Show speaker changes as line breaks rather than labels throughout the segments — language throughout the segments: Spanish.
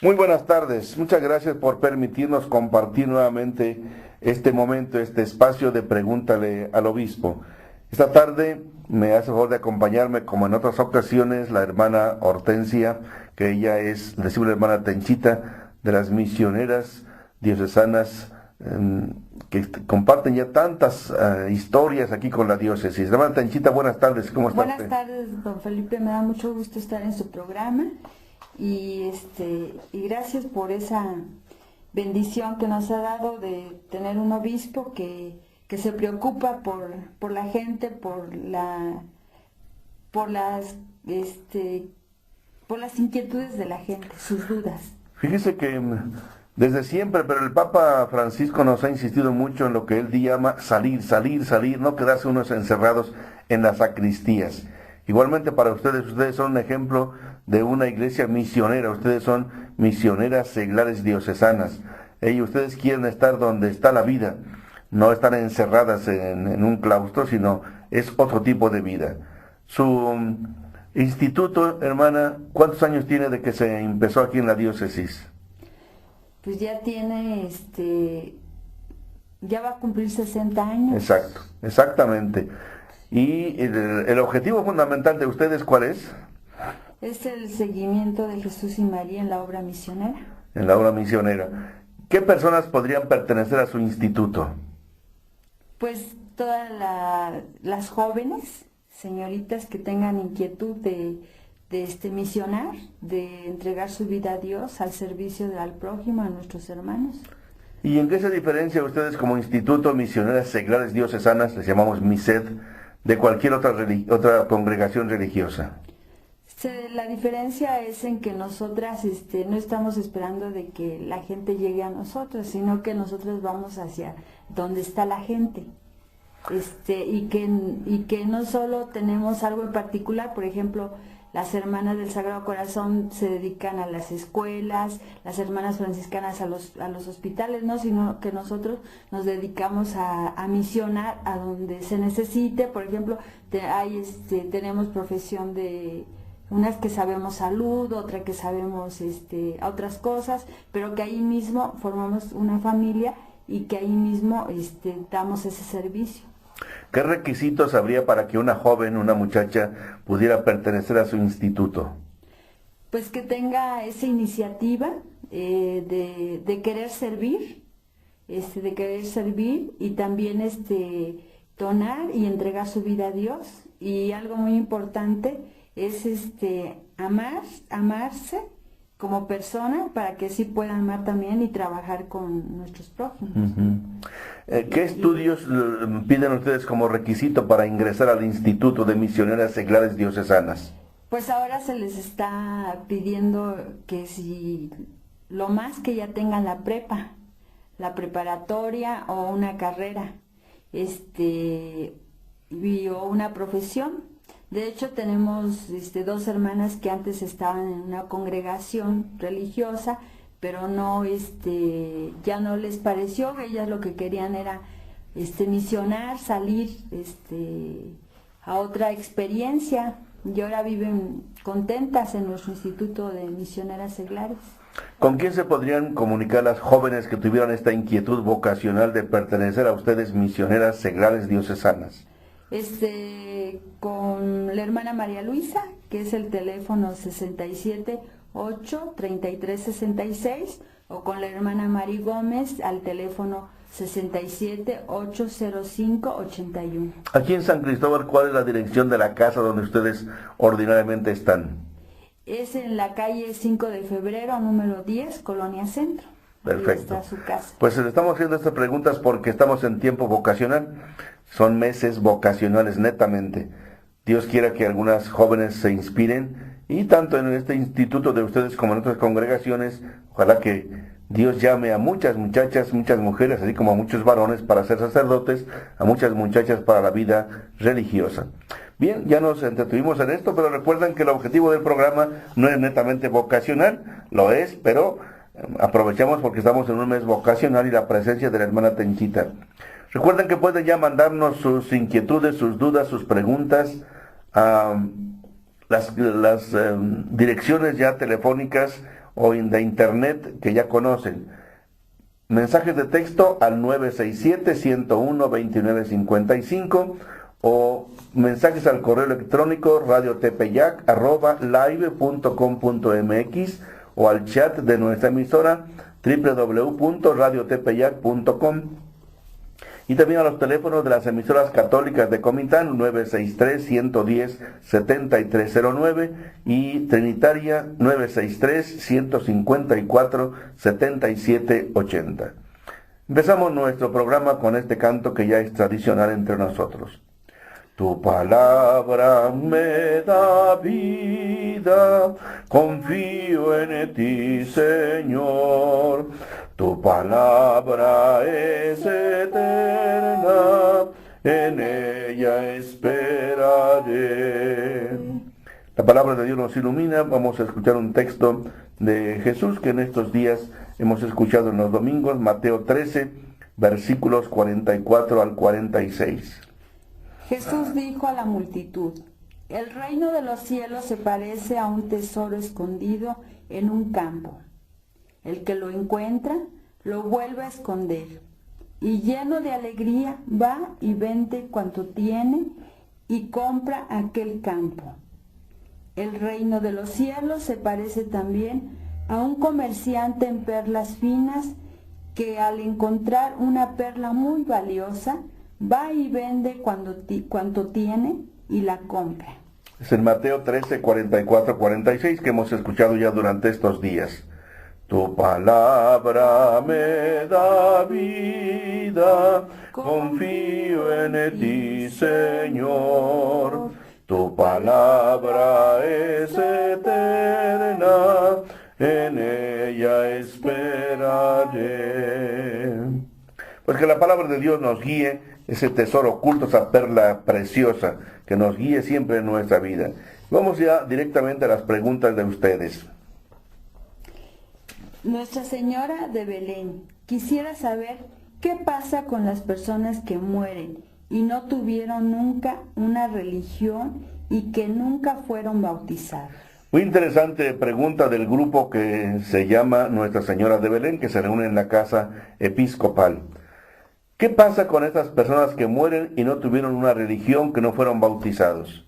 Muy buenas tardes. Muchas gracias por permitirnos compartir nuevamente este momento, este espacio de Pregúntale al Obispo. Esta tarde me hace favor de acompañarme, como en otras ocasiones, la hermana Hortensia, que ella es, decimos la hermana Tenchita, de las misioneras diocesanas que comparten ya tantas historias aquí con la diócesis. Hermana Tenchita, buenas tardes. ¿Cómo está
Buenas
usted?
tardes, don Felipe, me da mucho gusto estar en su programa y gracias por esa bendición que nos ha dado de tener un obispo que se preocupa por la gente, por las por las inquietudes de la gente, sus dudas.
Fíjese que desde siempre, pero el Papa Francisco nos ha insistido mucho en lo que él llama salir, salir, salir, no quedarse unos encerrados en las sacristías. Igualmente para ustedes son un ejemplo de una iglesia misionera, ustedes son misioneras seglares diocesanas. Ustedes quieren estar donde está la vida, no estar encerradas en un claustro, sino es otro tipo de vida. Su instituto, hermana, ¿cuántos años tiene de que se empezó aquí en la diócesis?
Pues ya tiene, ya va a cumplir 60 años.
Exacto, exactamente. ¿Y el objetivo fundamental de ustedes cuál es?
Es el seguimiento de Jesús y María en la obra misionera.
En la obra misionera. ¿Qué personas podrían pertenecer a su instituto?
Pues todas las jóvenes, señoritas que tengan inquietud de misionar, de entregar su vida a Dios, al servicio al prójimo, a nuestros hermanos.
¿Y en qué se diferencia ustedes como Instituto Misioneras Seglares Diocesanas, les llamamos MISED, de cualquier otra congregación religiosa?
La diferencia es en que nosotras no estamos esperando de que la gente llegue a nosotros, sino que nosotros vamos hacia donde está la gente. Y que no solo tenemos algo en particular, por ejemplo, las hermanas del Sagrado Corazón se dedican a las escuelas, las hermanas franciscanas a los hospitales, no, sino que nosotros nos dedicamos a misionar a donde se necesite. Por ejemplo, tenemos profesión de unas que sabemos salud, otra que sabemos otras cosas, pero que ahí mismo formamos una familia y que ahí mismo damos ese servicio.
¿Qué requisitos habría para que una joven, una muchacha, pudiera pertenecer a su instituto?
Pues que tenga esa iniciativa de querer servir, y también donar y entregar su vida a Dios. Y algo muy importante es amarse como persona para que sí puedan amar también y trabajar con nuestros prójimos.
¿Qué estudios piden ustedes como requisito para ingresar al Instituto de Misioneras Seglares Diocesanas?
Pues ahora se les está pidiendo que si lo más que ya tengan la preparatoria o una carrera, o una profesión. De hecho, tenemos dos hermanas que antes estaban en una congregación religiosa, pero no, ya no les pareció. Ellas lo que querían era misionar, salir a otra experiencia, y ahora viven contentas en nuestro Instituto de Misioneras Seglares.
¿Con quién se podrían comunicar las jóvenes que tuvieran esta inquietud vocacional de pertenecer a ustedes, misioneras seglares diocesanas?
Con la hermana María Luisa, que es el teléfono 67-8-33-66, o con la hermana Mari Gómez al teléfono 67-805-81.
Aquí en San Cristóbal, ¿cuál es la dirección de la casa donde ustedes ordinariamente están?
Es en la calle 5 de febrero, número 10, Colonia Centro.
Perfecto.
Ahí está su casa.
Pues le estamos haciendo estas preguntas porque estamos en tiempo vocacional. Son meses vocacionales netamente. Dios quiera que algunas jóvenes se inspiren, y tanto en este instituto de ustedes como en otras congregaciones, ojalá que Dios llame a muchas muchachas, muchas mujeres, así como a muchos varones para ser sacerdotes, a muchas muchachas para la vida religiosa. Bien, ya nos entretuvimos en esto, pero recuerden que el objetivo del programa no es netamente vocacional, lo es, pero aprovechamos porque estamos en un mes vocacional y la presencia de la hermana Tenchita. Recuerden que pueden ya mandarnos sus inquietudes, sus dudas, sus preguntas a las direcciones ya telefónicas o de internet que ya conocen. Mensajes de texto al 967-101-2955 o mensajes al correo electrónico radiotepeyac@live.com.mx o al chat de nuestra emisora www.radiotepeyac.com, y también a los teléfonos de las emisoras católicas de Comitán 963-110-7309 y Trinitaria 963-154-7780. Empezamos nuestro programa con este canto que ya es tradicional entre nosotros. Tu palabra me da vida, confío en ti, Señor. Tu palabra es eterna, en ella esperaré. La palabra de Dios nos ilumina. Vamos a escuchar un texto de Jesús que en estos días hemos escuchado en los domingos, Mateo 13, versículos 44 al 46.
Jesús dijo a la multitud: el reino de los cielos se parece a un tesoro escondido en un campo. El que lo encuentra lo vuelve a esconder, y lleno de alegría va y vende cuanto tiene y compra aquel campo. El reino de los cielos se parece también a un comerciante en perlas finas que, al encontrar una perla muy valiosa, va y vende cuanto tiene y la compra.
Es en Mateo 13, 44, 46 que hemos escuchado ya durante estos días. Tu palabra me da vida, confío en ti, Señor. Tu palabra es eterna, en ella esperaré. Pues que la palabra de Dios nos guíe, ese tesoro oculto, esa perla preciosa, que nos guíe siempre en nuestra vida. Vamos ya directamente a las preguntas de ustedes.
Nuestra Señora de Belén quisiera saber qué pasa con las personas que mueren y no tuvieron nunca una religión y que nunca fueron bautizados.
Muy interesante pregunta del grupo que se llama Nuestra Señora de Belén, que se reúne en la casa episcopal. ¿Qué pasa con estas personas que mueren y no tuvieron una religión, que no fueron bautizados?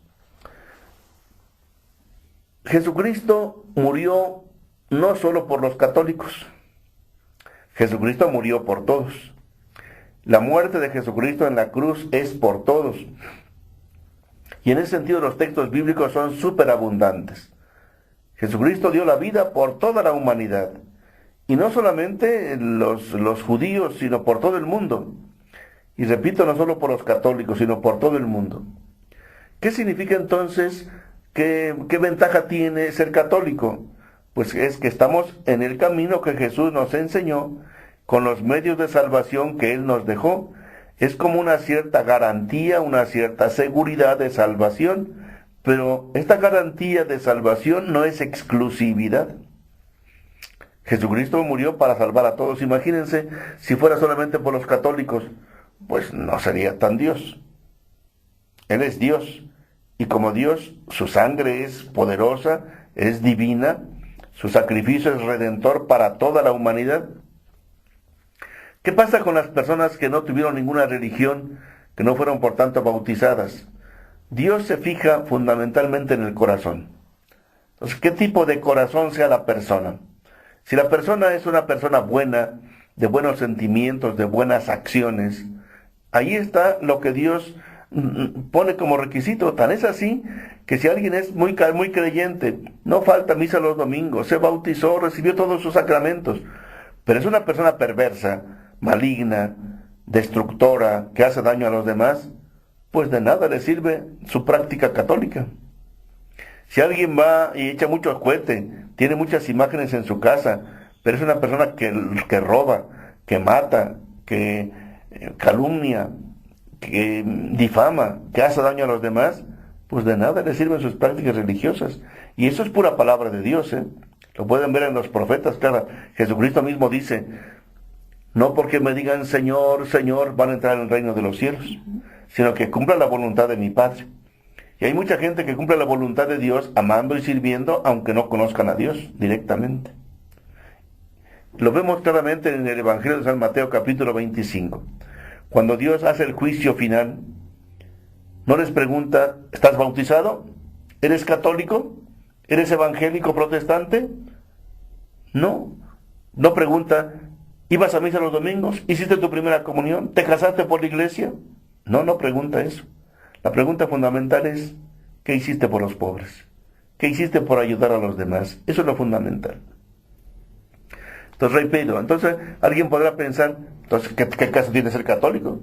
Jesucristo murió no solo por los católicos. Jesucristo murió por todos. La muerte de Jesucristo en la cruz es por todos. Y en ese sentido los textos bíblicos son súper abundantes. Jesucristo dio la vida por toda la humanidad. Y no solamente los judíos, sino por todo el mundo. Y repito, no solo por los católicos, sino por todo el mundo. ¿Qué significa entonces? ¿Qué ventaja tiene ser católico? Pues es que estamos en el camino que Jesús nos enseñó, con los medios de salvación que Él nos dejó. Es como una cierta garantía, una cierta seguridad de salvación, pero esta garantía de salvación no es exclusividad. Jesucristo murió para salvar a todos. Imagínense, si fuera solamente por los católicos, pues no sería tan Dios. Él es Dios, y como Dios, su sangre es poderosa, es divina, su sacrificio es redentor para toda la humanidad. ¿Qué pasa con las personas que no tuvieron ninguna religión, que no fueron por tanto bautizadas? Dios se fija fundamentalmente en el corazón. Entonces, ¿qué tipo de corazón sea la persona? Si la persona es una persona buena, de buenos sentimientos, de buenas acciones, ahí está lo que Dios pone como requisito. Tan es así que si alguien es muy creyente, no falta misa los domingos, se bautizó, recibió todos sus sacramentos, pero es una persona perversa, maligna, destructora, que hace daño a los demás, pues de nada le sirve su práctica católica. Si alguien va y echa mucho cohete, tiene muchas imágenes en su casa, pero es una persona que roba, que mata, que calumnia, que difama, que hace daño a los demás, pues de nada le sirven sus prácticas religiosas. Y eso es pura palabra de Dios, ¿eh? Lo pueden ver en los profetas, claro. Jesucristo mismo dice: no porque me digan Señor, Señor, van a entrar en el reino de los cielos, sino que cumplan la voluntad de mi Padre. Y hay mucha gente que cumple la voluntad de Dios amando y sirviendo, aunque no conozcan a Dios directamente. Lo vemos claramente en el Evangelio de San Mateo capítulo 25. Cuando Dios hace el juicio final, no les pregunta, ¿estás bautizado? ¿Eres católico? ¿Eres evangélico protestante? No. No pregunta, ¿ibas a misa los domingos? ¿Hiciste tu primera comunión? ¿Te casaste por la iglesia? No, no pregunta eso. La pregunta fundamental es, ¿qué hiciste por los pobres? ¿Qué hiciste por ayudar a los demás? Eso es lo fundamental. Entonces, repito, entonces alguien podrá pensar, entonces, ¿qué caso tiene ser católico?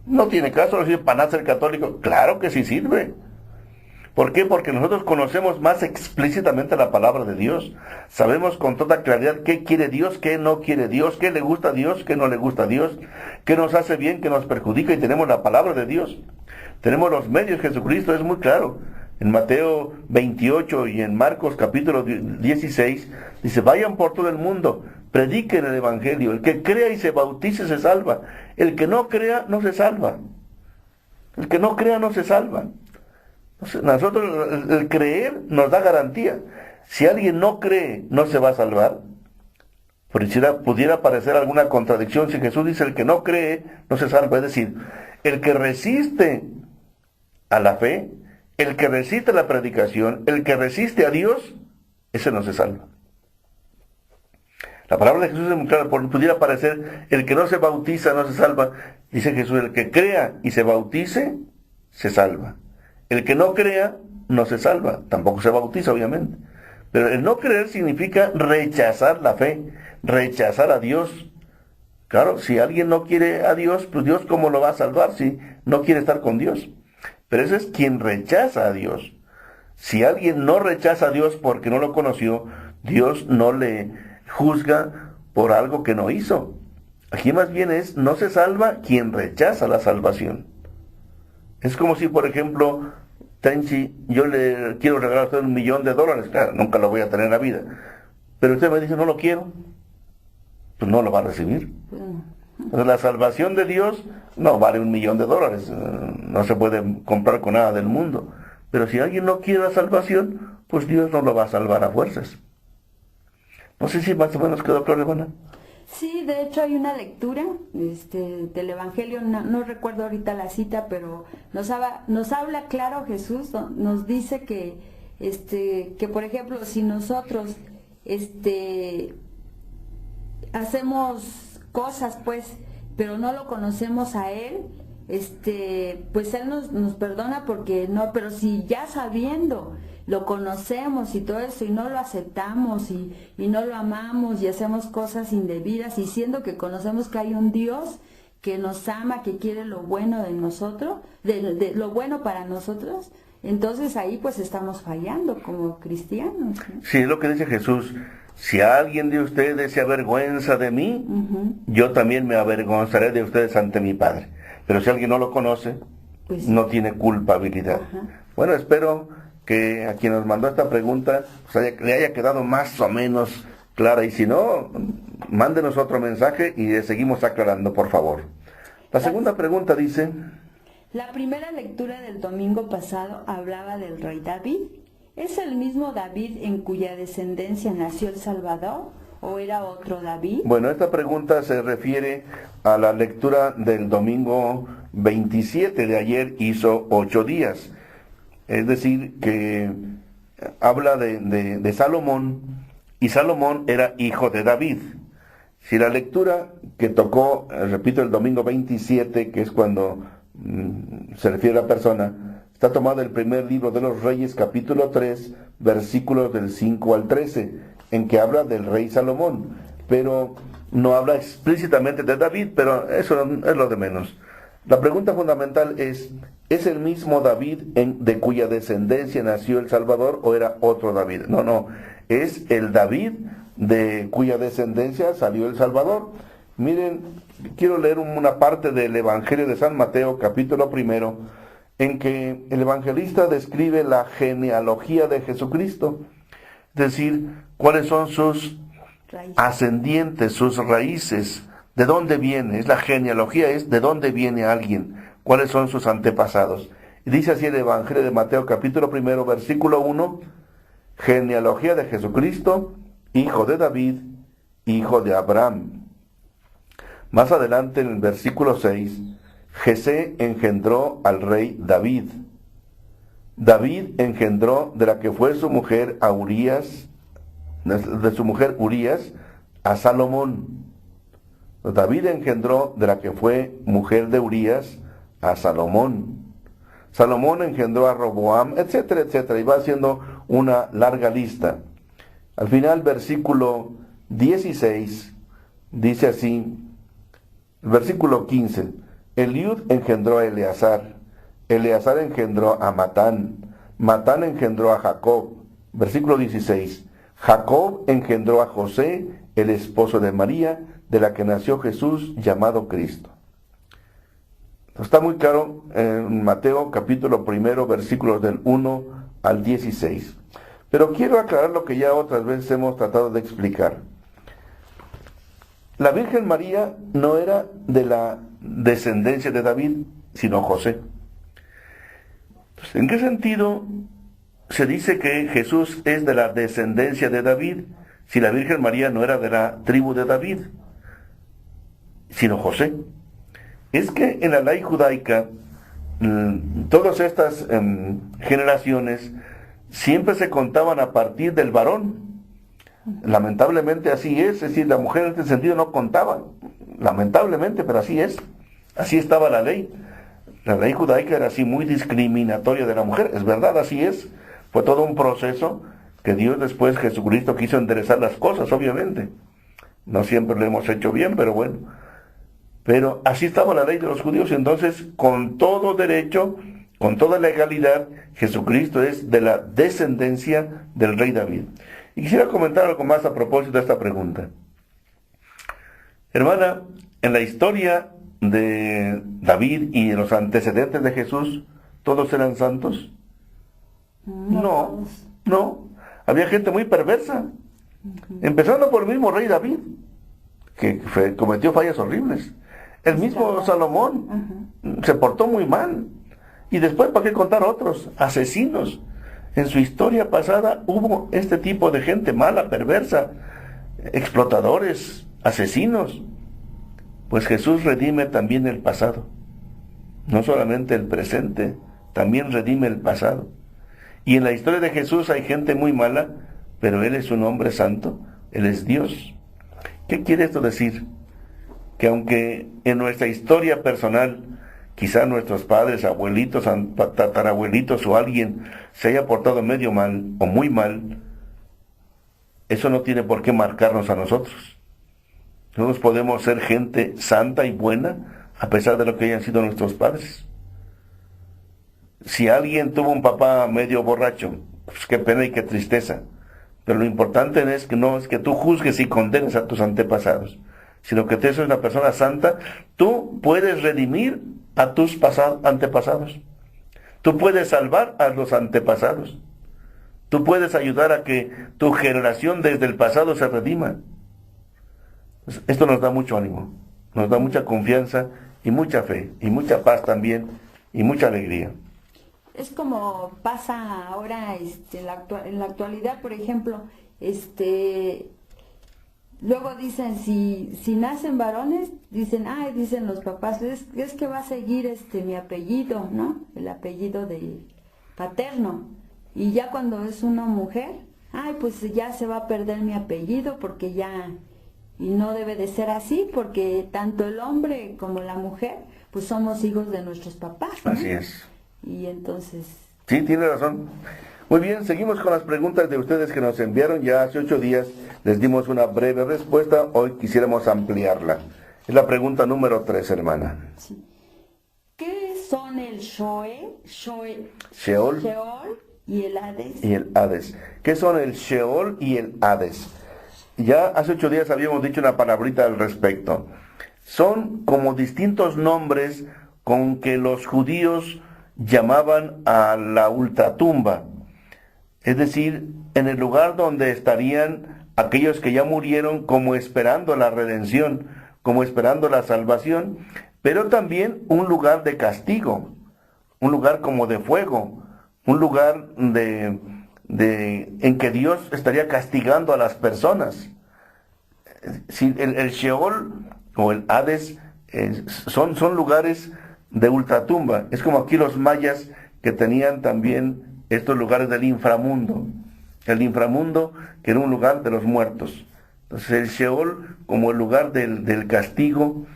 No tiene caso, no sirve para nada ser católico. Claro que sí sirve. ¿Por qué? Porque nosotros conocemos más explícitamente la palabra de Dios. Sabemos con toda claridad qué quiere Dios, qué no quiere Dios, qué le gusta a Dios, qué no le gusta a Dios, qué nos hace bien, qué nos perjudica, y tenemos la palabra de Dios. Tenemos los medios, Jesucristo es muy claro. En Mateo 28 y en Marcos capítulo 16, dice, vayan por todo el mundo, prediquen el Evangelio. El que crea y se bautice se salva. El que no crea no se salva. El que no crea no se salva. Nosotros, el creer nos da garantía. Si alguien no cree, no se va a salvar. Pudiera parecer alguna contradicción si Jesús dice, el que no cree, no se salva. Es decir, el que resiste a la fe, el que resiste a la predicación, el que resiste a Dios, ese no se salva. La palabra de Jesús es muy clara, pudiera parecer, el que no se bautiza no se salva. Dice Jesús, el que crea y se bautice, se salva. El que no crea, no se salva, tampoco se bautiza, obviamente. Pero el no creer significa rechazar la fe, rechazar a Dios. Claro, si alguien no quiere a Dios, pues Dios ¿cómo lo va a salvar si no quiere estar con Dios? Pero ese es quien rechaza a Dios. Si alguien no rechaza a Dios porque no lo conoció, Dios no le juzga por algo que no hizo. Aquí más bien es, no se salva quien rechaza la salvación. Es como si, por ejemplo, Tenchi, yo le quiero regalar a usted $1,000,000, claro, nunca lo voy a tener en la vida. Pero usted me dice, no lo quiero, pues no lo va a recibir. Entonces, la salvación de Dios no vale $1,000,000, no se puede comprar con nada del mundo. Pero si alguien no quiere la salvación, pues Dios no lo va a salvar a fuerzas. No sé si más o menos quedó claro, hermana.
Sí, de hecho hay una lectura del Evangelio, no recuerdo ahorita la cita, pero nos habla claro Jesús, nos dice que por ejemplo, si nosotros hacemos cosas, pues, pero no lo conocemos a Él, pues Él nos perdona porque no, pero si ya sabiendo lo conocemos y todo eso y no lo aceptamos y no lo amamos y hacemos cosas indebidas, y siendo que conocemos que hay un Dios que nos ama, que quiere lo bueno de nosotros, de lo bueno para nosotros, entonces ahí pues estamos fallando como cristianos, ¿no?
Sí, es lo que dice Jesús. Si alguien de ustedes se avergüenza de mí, yo también me avergonzaré de ustedes ante mi Padre. Pero si alguien no lo conoce, pues no tiene culpabilidad. Bueno, espero que a quien nos mandó esta pregunta pues le haya quedado más o menos clara, y si no, mándenos otro mensaje y le seguimos aclarando, por favor. La segunda pregunta dice:
la primera lectura del domingo pasado hablaba del rey David. ¿Es el mismo David en cuya descendencia nació el Salvador o era otro David?
Bueno, esta pregunta se refiere a la lectura del domingo 27 de ayer, hizo 8 días. Es decir, que habla de Salomón, y Salomón era hijo de David. Si la lectura que tocó, repito, el domingo 27, que es cuando se refiere a la persona, está tomada del primer libro de los Reyes, capítulo 3, versículos del 5 al 13, en que habla del rey Salomón, pero no habla explícitamente de David, pero eso es lo de menos. La pregunta fundamental ¿es el mismo David de cuya descendencia nació el Salvador o era otro David? No, es el David de cuya descendencia salió el Salvador. Miren, quiero leer una parte del Evangelio de San Mateo, capítulo 1, en que el evangelista describe la genealogía de Jesucristo, es decir, cuáles son sus ascendientes, sus raíces, de dónde viene. Es la genealogía, es de dónde viene alguien, cuáles son sus antepasados. Y dice así el Evangelio de Mateo, capítulo 1, versículo 1, genealogía de Jesucristo, hijo de David, hijo de Abraham. Más adelante en el versículo 6, Jesé engendró al rey David. David engendró de la que fue su mujer a Urías, de su mujer Urías, a Salomón. David engendró de la que fue mujer de Urías a Salomón. Salomón engendró a Roboam, etcétera, etcétera. Y va haciendo una larga lista. Al final, versículo 16, dice así, versículo 15, Eliud engendró a Eleazar, Eleazar engendró a Matán, Matán engendró a Jacob. Versículo 16, Jacob engendró a José, el esposo de María, de la que nació Jesús, llamado Cristo. Está muy claro en Mateo capítulo 1, versículos del 1 al 16. Pero quiero aclarar lo que ya otras veces hemos tratado de explicar. La Virgen María no era de la descendencia de David, sino José. Entonces, ¿en qué sentido se dice que Jesús es de la descendencia de David, si la Virgen María no era de la tribu de David, sino José? Es que en la ley judaica, todas estas generaciones siempre se contaban a partir del varón. Lamentablemente así es decir, la mujer en este sentido no contaba, lamentablemente, pero así es, así estaba la ley. La ley judaica era así muy discriminatoria de la mujer, es verdad, así es. Fue todo un proceso que Dios después, Jesucristo, quiso enderezar las cosas, obviamente. No siempre lo hemos hecho bien, pero bueno. Pero así estaba la ley de los judíos, entonces con todo derecho, con toda legalidad, Jesucristo es de la descendencia del rey David. Y quisiera comentar algo más a propósito de esta pregunta. Hermana, en la historia de David y en los antecedentes de Jesús, ¿todos eran santos? No. Había gente muy perversa. Empezando por el mismo rey David, que cometió fallas horribles. El mismo Salomón se portó muy mal. Y después, ¿para qué contar otros? Asesinos. En su historia pasada hubo este tipo de gente mala, perversa, explotadores, asesinos. Pues Jesús redime también el pasado. No solamente el presente, también redime el pasado. Y en la historia de Jesús hay gente muy mala, pero Él es un hombre santo, Él es Dios. ¿Qué quiere esto decir? Que aunque en nuestra historia personal, quizá nuestros padres, abuelitos, tatarabuelitos o alguien se haya portado medio mal o muy mal, eso no tiene por qué marcarnos a nosotros. Nosotros podemos ser gente santa y buena a pesar de lo que hayan sido nuestros padres. Si alguien tuvo un papá medio borracho, pues qué pena y qué tristeza. Pero lo importante es que no es que tú juzgues y condenes a tus antepasados, sino que tú eres una persona santa. Tú puedes redimir a tus antepasados. Tú puedes salvar a los antepasados. Tú puedes ayudar a que tu generación desde el pasado se redima. Esto nos da mucho ánimo, nos da mucha confianza y mucha fe, y mucha paz también, y mucha alegría.
Es como pasa ahora en la actualidad, por ejemplo, luego dicen, si nacen varones, dicen los papás, es que va a seguir mi apellido, ¿no? El apellido paterno. Y ya cuando es una mujer, pues ya se va a perder mi apellido porque ya, y no debe de ser así, porque tanto el hombre como la mujer, pues somos hijos de nuestros papás, ¿no?
Así es.
Y entonces...
Sí, tiene razón. Muy bien, seguimos con las preguntas de ustedes que nos enviaron. Ya hace 8 días les dimos una breve respuesta, hoy quisiéramos ampliarla. Es la pregunta número 3, hermana.
Sí. ¿Qué son el Sheol y el Hades?
Y el Hades. ¿Qué son el Sheol y el Hades? Ya hace 8 días habíamos dicho una palabrita al respecto. Son como distintos nombres con que los judíos llamaban a la ultratumba. Es decir, en el lugar donde estarían aquellos que ya murieron, como esperando la redención, como esperando la salvación, pero también un lugar de castigo, un lugar como de fuego, un lugar en que Dios estaría castigando a las personas. si el Sheol o el Hades son lugares de ultratumba. Es como aquí los mayas que tenían también estos lugares del inframundo. El inframundo, que era un lugar de los muertos. Entonces el Sheol como el lugar del castigo,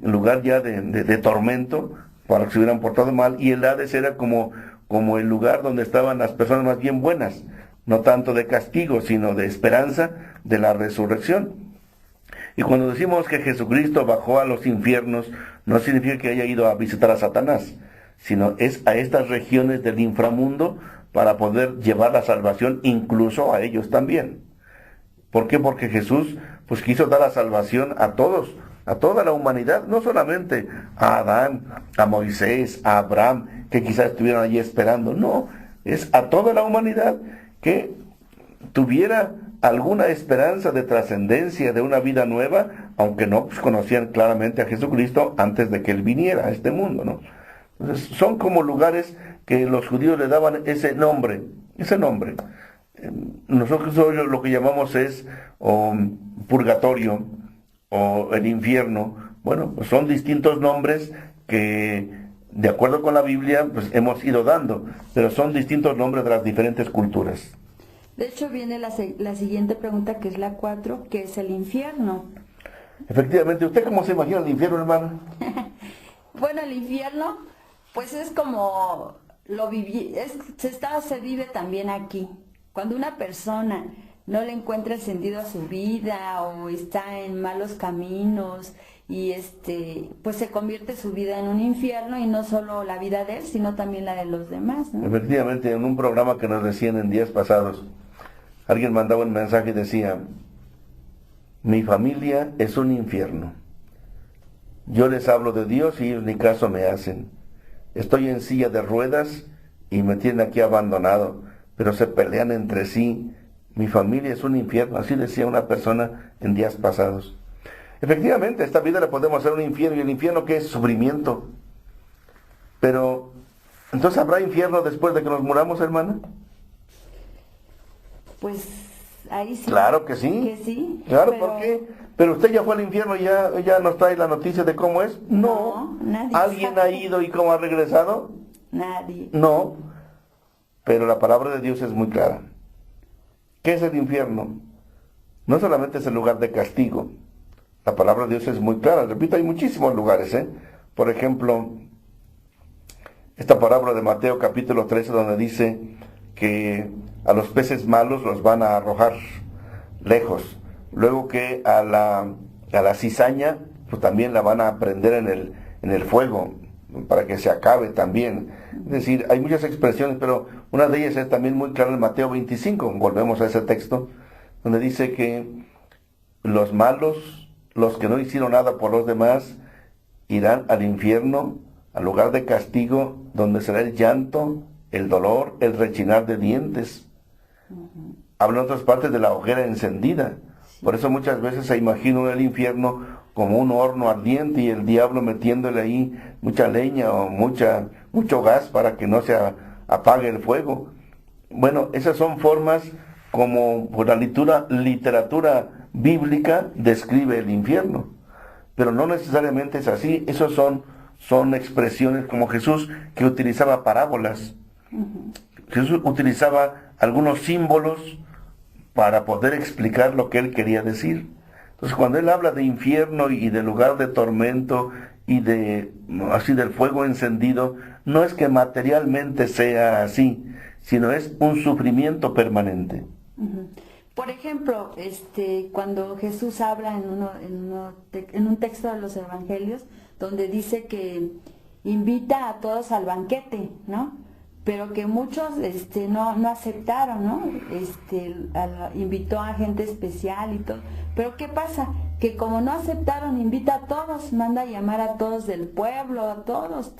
el lugar ya de tormento, para que se hubieran portado mal, y el Hades era como el lugar donde estaban las personas más bien buenas, no tanto de castigo, sino de esperanza de la resurrección. Y cuando decimos que Jesucristo bajó a los infiernos, no significa que haya ido a visitar a Satanás, sino es a estas regiones del inframundo para poder llevar la salvación incluso a ellos también. ¿Por qué? Porque Jesús pues quiso dar la salvación a todos, a toda la humanidad, no solamente a Adán, a Moisés, a Abraham, que quizás estuvieran allí esperando, no, es a toda la humanidad que tuviera alguna esperanza de trascendencia, de una vida nueva, aunque no pues, conocían claramente a Jesucristo antes de que Él viniera a este mundo, ¿no? Entonces, son como lugares que los judíos le daban ese nombre. Nosotros lo que llamamos es purgatorio o el infierno. Bueno, pues son distintos nombres que, de acuerdo con la Biblia, pues hemos ido dando, pero son distintos nombres de las diferentes culturas.
De hecho, viene la siguiente pregunta, que es la 4, que es el infierno.
Efectivamente, ¿usted cómo se imagina el infierno, hermana?
Bueno, el infierno, pues es como se vive también aquí. Cuando una persona no le encuentra el sentido a su vida o está en malos caminos y pues se convierte su vida en un infierno, y no solo la vida de él, sino también la de los demás, ¿no?
Efectivamente, en un programa que nos decían en días pasados, alguien mandaba un mensaje y decía: mi familia es un infierno. Yo les hablo de Dios y ellos ni caso me hacen. Estoy en silla de ruedas y me tienen aquí abandonado, pero se pelean entre sí. Mi familia es un infierno, así decía una persona en días pasados. Efectivamente, esta vida la podemos hacer un infierno, y el infierno, ¿qué es? Sufrimiento. Pero, ¿entonces habrá infierno después de que nos muramos, hermana?
Pues ahí sí.
Claro que sí.
Que sí.
Claro, ¿por qué? Pero usted ya fue al infierno y ya nos trae la noticia de cómo es. No.
Nadie
¿Alguien
sabe.
ha ido y cómo ha regresado?
Nadie.
No. Pero la palabra de Dios es muy clara. ¿Qué es el infierno? No solamente es el lugar de castigo. La palabra de Dios es muy clara. Repito, hay muchísimos lugares, ¿eh? Por ejemplo, esta palabra de Mateo capítulo 13, donde dice que a los peces malos los van a arrojar lejos. Luego que a la cizaña, pues también la van a prender en el fuego, para que se acabe también. Es decir, hay muchas expresiones, pero una de ellas es también muy clara en Mateo 25, volvemos a ese texto, donde dice que los malos, los que no hicieron nada por los demás, irán al infierno, al lugar de castigo, donde será el llanto, el dolor, el rechinar de dientes. Habla en otras partes de la hoguera encendida. Por eso muchas veces se imagina el infierno como un horno ardiente y el diablo metiéndole ahí mucha leña o mucho gas para que no se apague el fuego. Bueno, esas son formas como por la literatura bíblica describe el infierno. Pero no necesariamente es así. Esos son expresiones como Jesús, que utilizaba parábolas. Jesús utilizaba algunos símbolos para poder explicar lo que él quería decir. Entonces, cuando él habla de infierno y de lugar de tormento y así del fuego encendido, no es que materialmente sea así, sino es un sufrimiento permanente.
Por ejemplo, cuando Jesús habla en un texto de los evangelios, donde dice que invita a todos al banquete, ¿no? Pero que muchos no aceptaron, ¿no? Invitó a gente especial y todo. Pero ¿qué pasa? Que como no aceptaron, invita a todos, manda a llamar a todos del pueblo, a todos,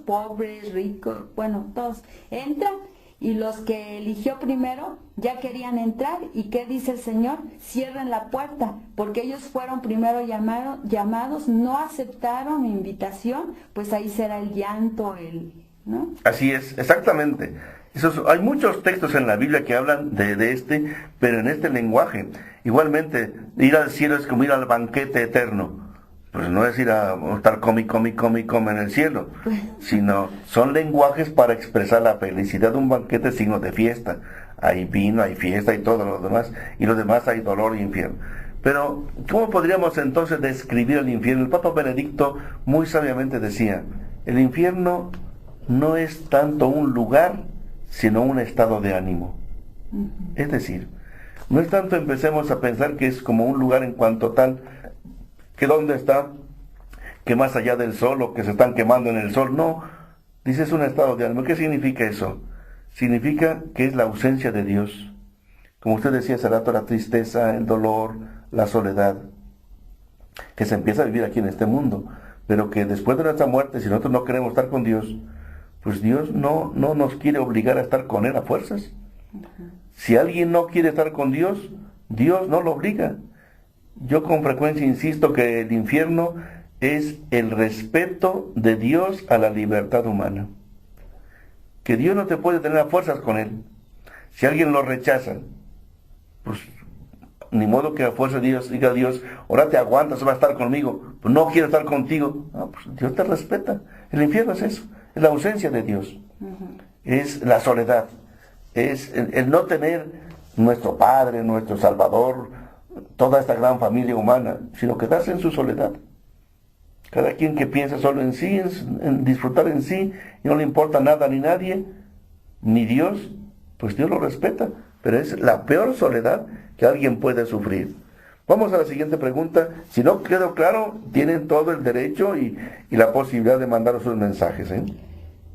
pobres, ricos, bueno, todos entran, y los que eligió primero ya querían entrar. ¿Y qué dice el Señor? Cierren la puerta, porque ellos fueron primero llamados, no aceptaron invitación, pues ahí será el llanto, ¿no?
Así es, exactamente. Hay muchos textos en la Biblia que hablan de este, pero en este lenguaje. Igualmente, ir al cielo es como ir al banquete eterno. Pues no es ir a estar come en el cielo, sino son lenguajes para expresar la felicidad de un banquete, signo de fiesta. Hay vino, hay fiesta y todo lo demás, y lo demás hay dolor y infierno. Pero, ¿cómo podríamos entonces describir el infierno? El Papa Benedicto muy sabiamente decía, el infierno no es tanto un lugar, sino un estado de ánimo. Es decir, no es tanto empecemos a pensar que es como un lugar en cuanto tal, que dónde está, que más allá del sol o que se están quemando en el sol. No, dice es un estado de ánimo. ¿Qué significa eso? Significa que es la ausencia de Dios. Como usted decía hace rato, la tristeza, el dolor, la soledad, que se empieza a vivir aquí en este mundo, pero que después de nuestra muerte, si nosotros no queremos estar con Dios, pues Dios no nos quiere obligar a estar con Él a fuerzas. Si alguien no quiere estar con Dios, Dios no lo obliga. Yo con frecuencia insisto que el infierno es el respeto de Dios a la libertad humana. Que Dios no te puede tener a fuerzas con Él. Si alguien lo rechaza, pues ni modo que a fuerza Dios diga a Dios, ahora te aguantas, va a estar conmigo, pues no quiero estar contigo. No, pues Dios te respeta. El infierno es eso, es la ausencia de Dios. Es la soledad, es el no tener nuestro Padre, nuestro Salvador, toda esta gran familia humana, sino quedarse en su soledad. Cada quien que piensa solo en sí, en disfrutar en sí, y no le importa nada ni nadie, ni Dios, pues Dios lo respeta, pero es la peor soledad que alguien puede sufrir. Vamos a la siguiente pregunta. Si no quedó claro, tienen todo el derecho y la posibilidad de mandar sus mensajes,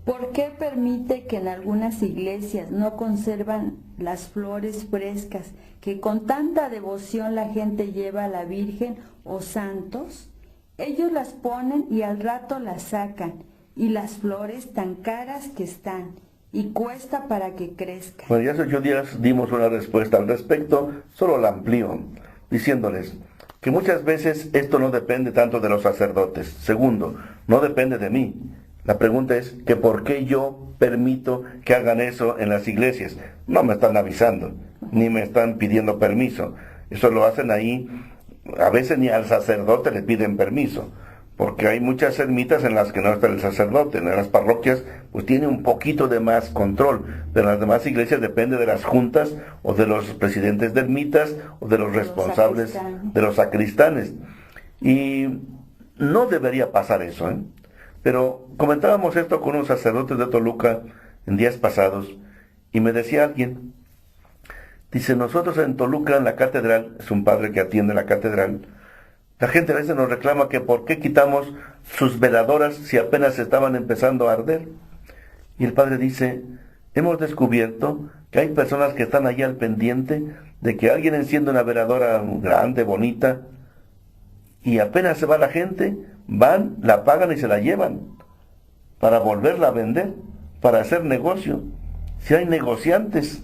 ¿Por qué permite que en algunas iglesias no conservan las flores frescas que con tanta devoción la gente lleva a la Virgen o santos? Ellos las ponen y al rato las sacan, y las flores tan caras que están, y cuesta para que crezcan.
Bueno, ya hace 8 días dimos una respuesta al respecto, solo la amplío, diciéndoles que muchas veces esto no depende tanto de los sacerdotes. Segundo, no depende de mí. La pregunta es que ¿por qué yo permito que hagan eso en las iglesias? No me están avisando, ni me están pidiendo permiso. Eso lo hacen ahí. A veces ni al sacerdote le piden permiso, porque hay muchas ermitas en las que no está el sacerdote. En las parroquias pues tiene un poquito de más control, pero en las demás iglesias depende de las juntas o de los presidentes de ermitas o de los responsables de los sacristanes. Y no debería pasar eso, Pero comentábamos esto con unos sacerdotes de Toluca en días pasados, y me decía alguien, dice, nosotros en Toluca, en la catedral, es un padre que atiende la catedral, la gente a veces nos reclama que por qué quitamos sus veladoras si apenas estaban empezando a arder. Y el padre dice, hemos descubierto que hay personas que están allí al pendiente de que alguien enciende una veladora grande, bonita, y apenas se va la gente, van, la pagan y se la llevan para volverla a vender, para hacer negocio. Si hay negociantes,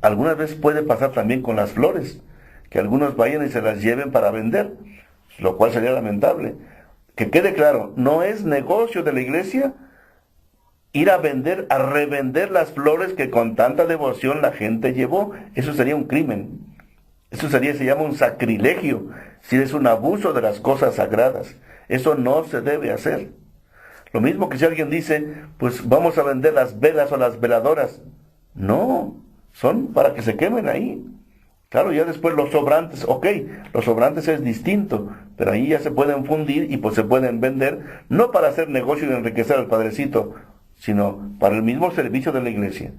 algunas veces puede pasar también con las flores, que algunos vayan y se las lleven para vender, lo cual sería lamentable. Que quede claro, no es negocio de la iglesia ir a vender, a revender las flores que con tanta devoción la gente llevó. Eso sería un crimen. Eso se llama un sacrilegio, si es un abuso de las cosas sagradas. Eso no se debe hacer. Lo mismo que si alguien dice, pues vamos a vender las velas o las veladoras. No, son para que se quemen ahí. Claro, ya después los sobrantes, los sobrantes es distinto, pero ahí ya se pueden fundir y pues se pueden vender, no para hacer negocio y enriquecer al padrecito, sino para el mismo servicio de la iglesia.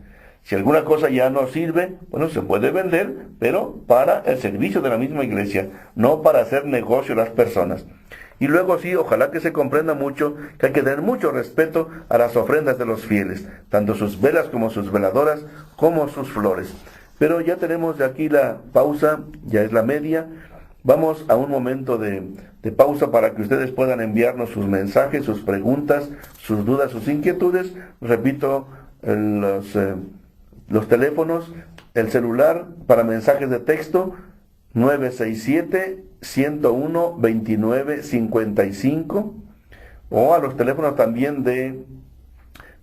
Si alguna cosa ya no sirve, bueno, se puede vender, pero para el servicio de la misma iglesia, no para hacer negocio las personas. Y luego sí, ojalá que se comprenda mucho que hay que tener mucho respeto a las ofrendas de los fieles, tanto sus velas como sus veladoras, como sus flores. Pero ya tenemos de aquí la pausa, ya es la media. Vamos a un momento de pausa para que ustedes puedan enviarnos sus mensajes, sus preguntas, sus dudas, sus inquietudes. Repito, los teléfonos, el celular para mensajes de texto, 967-101-2955, o a los teléfonos también de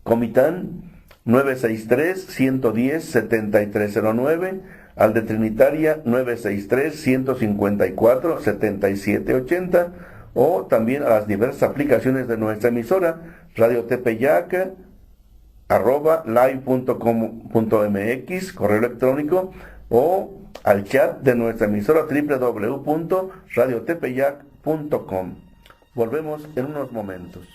Comitán, 963-110-7309, al de Trinitaria 963-154-7780, o también a las diversas aplicaciones de nuestra emisora, Radio Tepeyac, @live.com.mx, correo electrónico, o al chat de nuestra emisora www.radiotepeyac.com. Volvemos en unos momentos.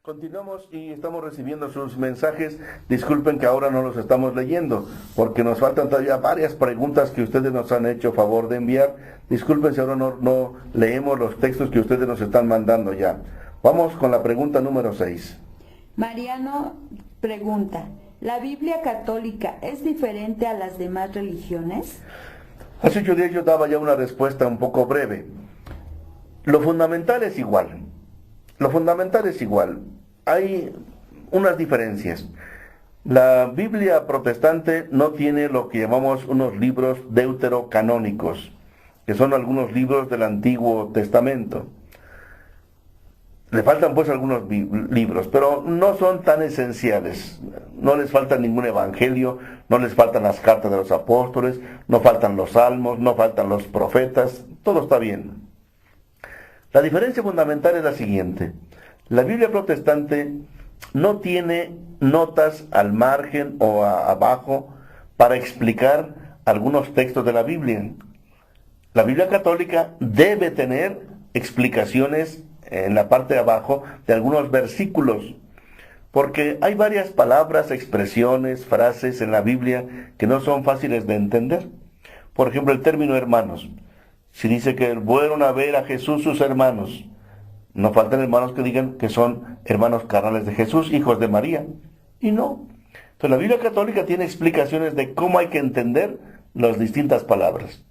Continuamos y estamos recibiendo sus mensajes. Disculpen que ahora no los estamos leyendo, porque nos faltan todavía varias preguntas que ustedes nos han hecho favor de enviar. Disculpen si ahora no leemos los textos que ustedes nos están mandando ya. Vamos con la pregunta número 6.
Mariano pregunta, ¿la Biblia católica es diferente a las demás religiones?
Hace 8 días yo daba ya una respuesta un poco breve. Lo fundamental es igual. Lo fundamental es igual. Hay unas diferencias. La Biblia protestante no tiene lo que llamamos unos libros deuterocanónicos, que son algunos libros del Antiguo Testamento. Le faltan pues algunos libros, pero no son tan esenciales. No les falta ningún evangelio, no les faltan las cartas de los apóstoles, no faltan los salmos, no faltan los profetas, todo está bien. La diferencia fundamental es la siguiente. La Biblia protestante no tiene notas al margen o abajo para explicar algunos textos de la Biblia. La Biblia católica debe tener explicaciones en la parte de abajo de algunos versículos, porque hay varias palabras, expresiones, frases en la Biblia que no son fáciles de entender. Por ejemplo, el término hermanos. Si dice que fueron a ver a Jesús sus hermanos, no faltan hermanos que digan que son hermanos carnales de Jesús, hijos de María. Y no. Entonces la Biblia católica tiene explicaciones de cómo hay que entender las distintas palabras.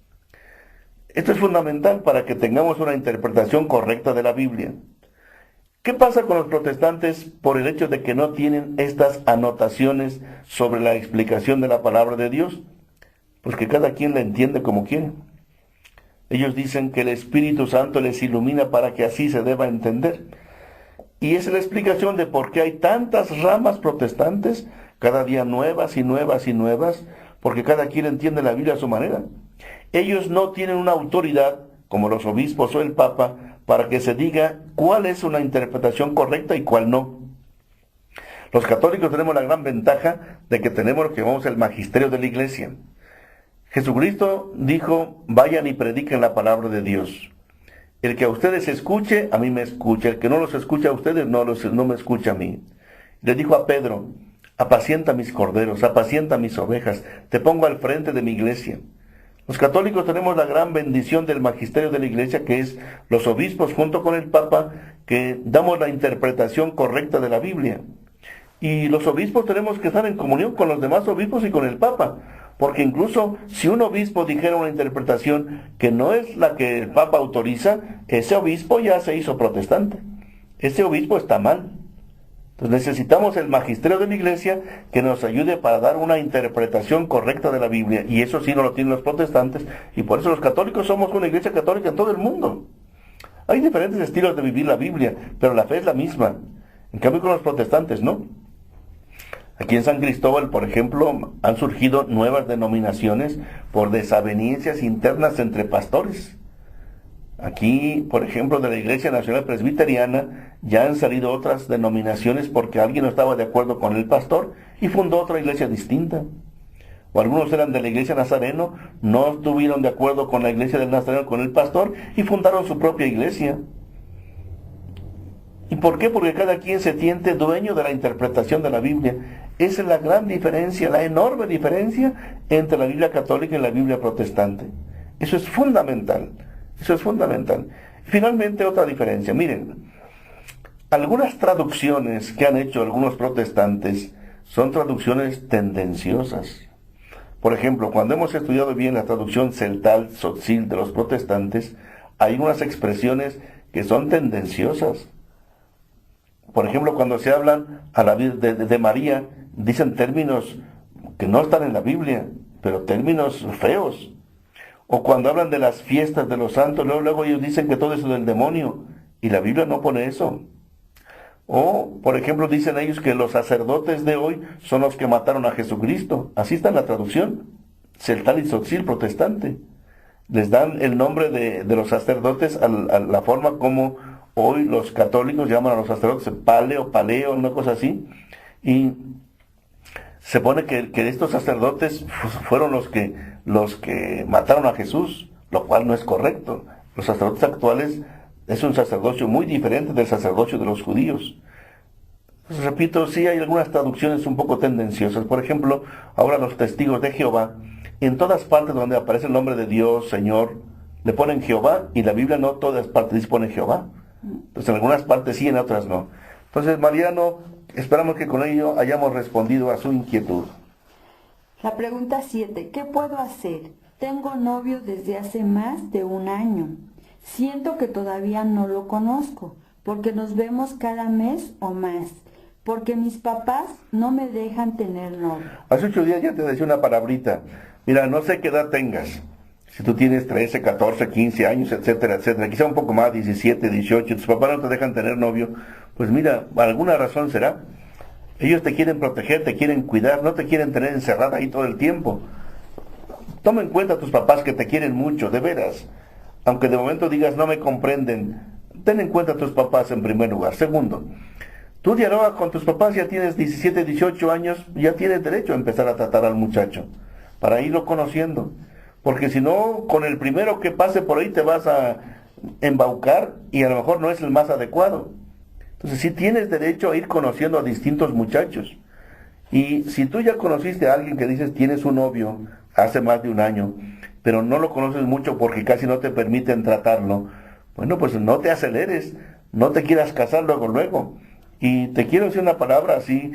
Esto es fundamental para que tengamos una interpretación correcta de la Biblia. ¿Qué pasa con los protestantes por el hecho de que no tienen estas anotaciones sobre la explicación de la palabra de Dios? Pues que cada quien la entiende como quiere. Ellos dicen que el Espíritu Santo les ilumina para que así se deba entender. Y esa es la explicación de por qué hay tantas ramas protestantes, cada día nuevas y nuevas y nuevas, porque cada quien entiende la Biblia a su manera. Ellos no tienen una autoridad, como los obispos o el Papa, para que se diga cuál es una interpretación correcta y cuál no. Los católicos tenemos la gran ventaja de que tenemos lo que llamamos el magisterio de la Iglesia. Jesucristo dijo, vayan y prediquen la palabra de Dios. El que a ustedes escuche, a mí me escucha. El que no los escucha a ustedes, no me escucha a mí. Le dijo a Pedro, apacienta mis corderos, apacienta mis ovejas, te pongo al frente de mi iglesia. Los católicos tenemos la gran bendición del magisterio de la Iglesia, que es los obispos junto con el Papa, que damos la interpretación correcta de la Biblia. Y los obispos tenemos que estar en comunión con los demás obispos y con el Papa, porque incluso si un obispo dijera una interpretación que no es la que el Papa autoriza, ese obispo ya se hizo protestante. Ese obispo está mal. Entonces necesitamos el magisterio de la Iglesia que nos ayude para dar una interpretación correcta de la Biblia, y eso sí no lo tienen los protestantes, y por eso los católicos somos una iglesia católica en todo el mundo. Hay diferentes estilos de vivir la Biblia, pero la fe es la misma. En cambio con los protestantes no. Aquí en San Cristóbal, por ejemplo, han surgido nuevas denominaciones por desavenencias internas entre pastores. Aquí, por ejemplo, de la Iglesia Nacional Presbiteriana, ya han salido otras denominaciones porque alguien no estaba de acuerdo con el pastor y fundó otra iglesia distinta. O algunos eran de la Iglesia Nazareno, no estuvieron de acuerdo con la Iglesia del Nazareno, con el pastor, y fundaron su propia iglesia. ¿Y por qué? Porque cada quien se siente dueño de la interpretación de la Biblia. Esa es la gran diferencia, la enorme diferencia entre la Biblia católica y la Biblia protestante. Eso es fundamental. Eso es fundamental. Finalmente, otra diferencia. Miren, algunas traducciones que han hecho algunos protestantes son traducciones tendenciosas. Por ejemplo, cuando hemos estudiado bien la traducción celtal, tzotzil de los protestantes, hay unas expresiones que son tendenciosas. Por ejemplo, cuando se hablan a la de María, dicen términos que no están en la Biblia, pero términos feos. O cuando hablan de las fiestas de los santos, luego ellos dicen que todo eso es del demonio, y la Biblia no pone eso. O, por ejemplo, dicen ellos que los sacerdotes de hoy son los que mataron a Jesucristo. Así está en la traducción, celtal y tzotzil protestante. Les dan el nombre de los sacerdotes a la forma como hoy los católicos llaman a los sacerdotes, paleo, una cosa así. Y se pone que estos sacerdotes fueron los que mataron a Jesús, lo cual no es correcto. Los sacerdotes actuales es un sacerdocio muy diferente del sacerdocio de los judíos. Pues repito, sí hay algunas traducciones un poco tendenciosas. Por ejemplo, ahora los testigos de Jehová, en todas partes donde aparece el nombre de Dios, Señor, le ponen Jehová, y la Biblia no todas partes dispone Jehová. Entonces en algunas partes sí, en otras no. Entonces, Mariano, esperamos que con ello hayamos respondido a su inquietud.
La pregunta 7. ¿Qué puedo hacer? Tengo novio desde hace más de un año. Siento que todavía no lo conozco, porque nos vemos cada mes o más, porque mis papás no me dejan tener novio.
Hace 8 días ya te decía una palabrita. Mira, no sé qué edad tengas. Si tú tienes 13, 14, 15 años, etcétera, etcétera, quizá un poco más, 17, 18, tus papás no te dejan tener novio, pues mira, alguna razón será. Ellos te quieren proteger, te quieren cuidar, no te quieren tener encerrada ahí todo el tiempo. Toma en cuenta a tus papás que te quieren mucho, de veras. Aunque de momento digas no me comprenden, ten en cuenta a tus papás en primer lugar. Segundo, tú dialogas con tus papás, ya tienes 17, 18 años, ya tienes derecho a empezar a tratar al muchacho, para irlo conociendo. Porque si no, con el primero que pase por ahí te vas a embaucar y a lo mejor no es el más adecuado. Entonces sí tienes derecho a ir conociendo a distintos muchachos. Y si tú ya conociste a alguien que dices tienes un novio hace más de un año, pero no lo conoces mucho porque casi no te permiten tratarlo, bueno, pues no te aceleres, no te quieras casar luego, luego. Y te quiero decir una palabra así,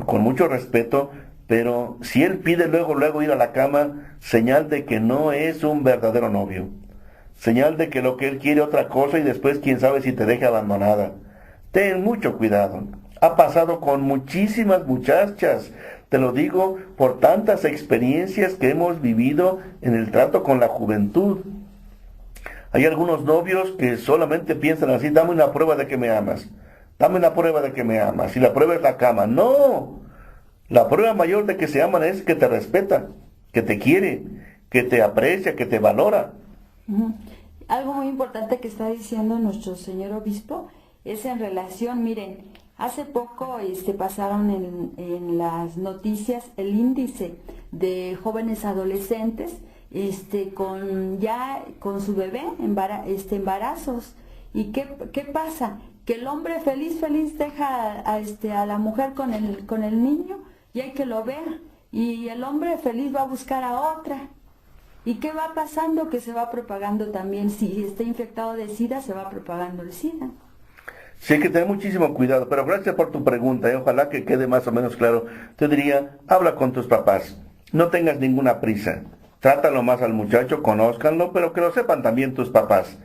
con mucho respeto, pero si él pide luego, luego ir a la cama, señal de que no es un verdadero novio. Señal de que lo que él quiere otra cosa y después quién sabe si te deja abandonada. Ten mucho cuidado. Ha pasado con muchísimas muchachas. Te lo digo por tantas experiencias que hemos vivido en el trato con la juventud. Hay algunos novios que solamente piensan así, dame una prueba de que me amas. Dame una prueba de que me amas. Y la prueba es la cama. No. La prueba mayor de que se aman es que te respeta, que te quiere, que te aprecia, que te valora.
Algo muy importante que está diciendo nuestro señor obispo es en relación, miren, hace poco pasaron en las noticias el índice de jóvenes adolescentes con su bebé, embarazos. ¿Y qué pasa? Que el hombre feliz deja a la mujer con el niño y hay que lo vea. Y el hombre feliz va a buscar a otra. ¿Y qué va pasando? Que se va propagando también, si está infectado de SIDA, se va propagando el SIDA.
Sí, hay que tener muchísimo cuidado, pero gracias por tu pregunta, ojalá que quede más o menos claro. Te diría, habla con tus papás, no tengas ninguna prisa, trátalo más al muchacho, conózcanlo, pero que lo sepan también tus papás.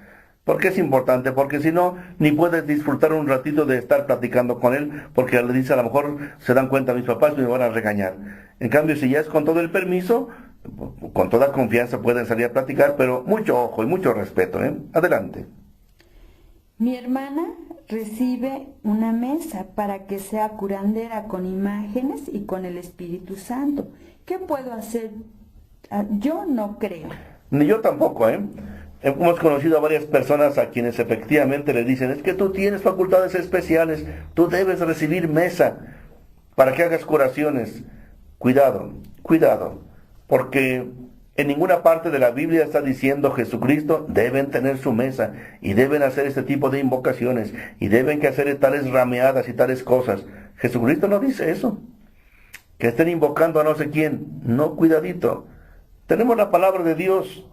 Porque es importante, porque si no, ni puedes disfrutar un ratito de estar platicando con él, porque le dice a lo mejor se dan cuenta mis papás y me van a regañar. En cambio, si ya es con todo el permiso, con toda confianza pueden salir a platicar, pero mucho ojo y mucho respeto, ¿eh? Adelante.
Mi hermana recibe una mesa para que sea curandera con imágenes y con el Espíritu Santo. ¿Qué puedo hacer? Yo no creo.
Ni yo tampoco, ¿eh? Hemos conocido a varias personas a quienes efectivamente le dicen, es que tú tienes facultades especiales, tú debes recibir mesa para que hagas curaciones. Cuidado, cuidado, porque en ninguna parte de la Biblia está diciendo Jesucristo deben tener su mesa y deben hacer este tipo de invocaciones y deben que hacer tales rameadas y tales cosas. Jesucristo no dice eso. Que estén invocando a no sé quién. No, cuidadito. Tenemos la palabra de Dios.